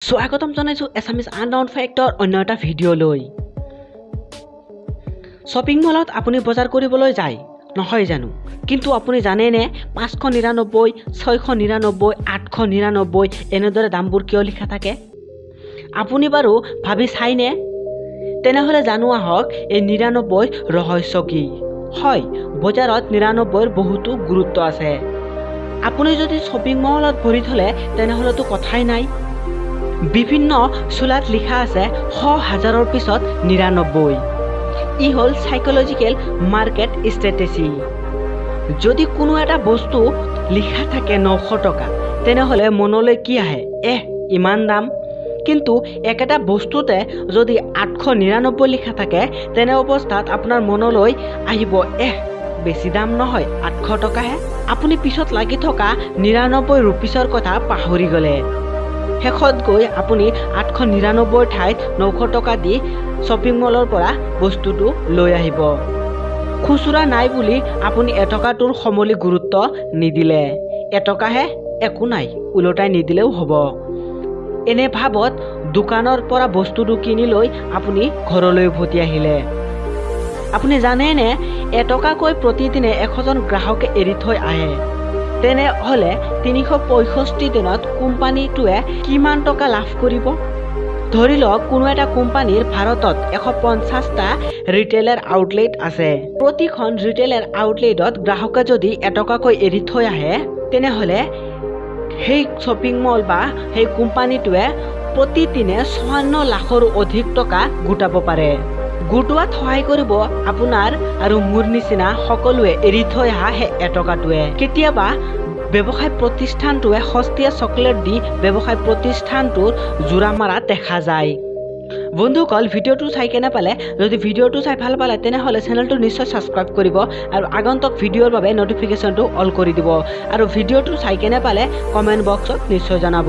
স্বাগতম জনাইছো Assamese unknown factor অন্য এটা ভিডিঅ' লৈ শ্বপিং মলত আপুনি বজাৰ কৰিবলৈ যায় নহয় জানো কিন্তু আপুনি জানে নে 599 699 899 এনেদৰে দামবোৰ কিয় লিখা থাকে আপুনি বাৰু ভাবি চাইনে তেনেহলে জানো আহক এই 99 ৰহস্য কি হয় বজাৰত 99 বহুতো গুৰুত্ব আছে আপুনি যদি শ্বপিং মলত ভৰি থলে তেনেহলে তো কথাই নাই বিভিন্ন চুলাত লিখা আছে 100,000ৰ পিছত 99 ই হল সাইকোলজিক্যাল মার্কেট স্ট্র্যাটেজি যদি কোনো এটা বস্তু লিখা থাকে 900 টাকা তেনেহলে মনলৈ কি আহে ইমান দাম কিন্তু একটা বস্তুতে যদি 899 লিখা থাকে তেনে অৱস্থাত আপোনাৰ মনলৈ আহিব বেছি দাম নহয় 800 টাকাহে আপুনি পিছত লাগি থকা 99 रुपीसৰ কথা পাহৰি গলে শেষত গৈ আপুনি 899 ঠাইত 900 টকা দি শ্বপিং মলৰ পৰা বস্তুটো লৈ আহিব খুচুৰা নাই বুলি আপুনি এটকাটোৰ সমলি গুৰুত্ব নিদিলে এটকাহে একো নাই উলটাই নিদিলেও হ'ব এনে ভাবত দোকানৰ পৰা বস্তুটো কিনি লৈ আপুনি ঘৰলৈ উভতি আহিলে আপুনি জানে নে এটকাকৈ প্ৰতিদিনে 100 জন গ্ৰাহকে এৰি থৈ আহে তেনে হলে 365 দিনত কোম্পানীটোৱে কিমান টকা লাভ কৰিব ধৰি লওক কোনো এটা কোম্পানীৰ ভাৰতত 150টা ৰিটেইলাৰ আউটলেট আছে প্ৰতিখন ৰিটেইলাৰ আউটলেটত গ্ৰাহকে যদি এটকাকৈ এৰি থৈ আহে তেনে হলে সেই শ্বপিং মল বা সেই কোম্পানীটোৱে প্ৰতিদিনে 56 লাখৰ অধিক টকা গোটাব পাৰে গোটোৱাত সহায় কৰিব আপোনাৰ আৰু মোৰ নিচিনা সকলোৱে এৰি থৈ অহা হে এটকাটোৱে কেতিয়াবা ব্যৱসায় প্ৰতিষ্ঠানটোৱে সস্তীয়া চকলেট দি ব্যৱসায় প্ৰতিষ্ঠানটোৰ জোৰা মাৰা দেখা যায় বন্ধুসকল ভিডিঅ'টো চাই কেনে পালে যদি ভিডিঅ'টো চাই ভাল পালে তেনেহলে চেনেলটো নিশ্চয় সাবস্ক্ৰাইব কৰিব আৰু আগন্তুক ভিডিঅ'ৰ বাবে নটিফিকেশনটো অল কৰি দিব আৰু ভিডিঅ'টো চাই কেনে পালে কমেন্ট বক্সত নিশ্চয় জনাব